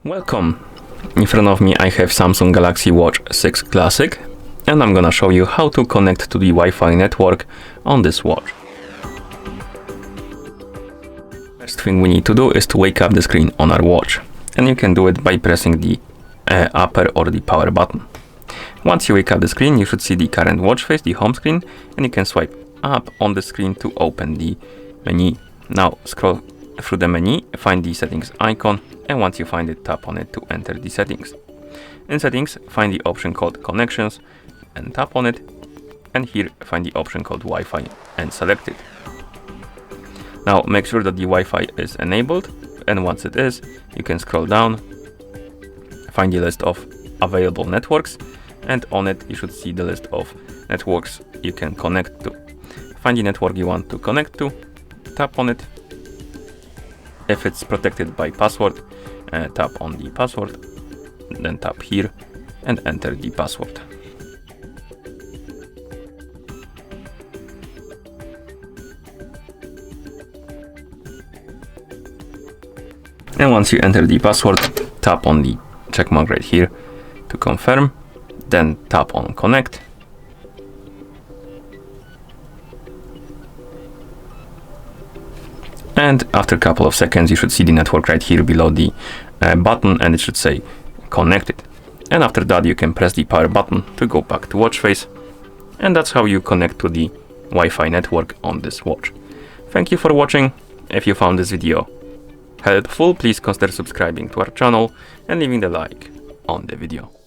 Welcome! In front of me I have Samsung Galaxy Watch 6 Classic, and I'm gonna show you how to connect to the Wi-Fi network on this watch. First thing we need to do is to wake up the screen on our watch, and you can do it by pressing the upper or the power button. Once you wake up the screen, you should see the current watch face, the home screen, and you can swipe up on the screen to open the menu. Now scroll through the menu, find the settings icon, and once you find it, tap on it to enter the settings. In settings, find the option called connections and tap on it, and here find the option called Wi-Fi and select it. Now make sure that the Wi-Fi is enabled, and once it is, you can scroll down, find the list of available networks, and on it you should see the list of networks you can connect to. Find the network you want to connect to, tap on it. If it's protected by password, tap on the password, then tap here and enter the password. And once you enter the password, tap on the check mark right here to confirm, then tap on connect. And after a couple of seconds, you should see the network right here below the button, and it should say connected. And after that, you can press the power button to go back to watch face. And that's how you connect to the Wi-Fi network on this watch. Thank you for watching. If you found this video helpful, please consider subscribing to our channel and leaving the like on the video.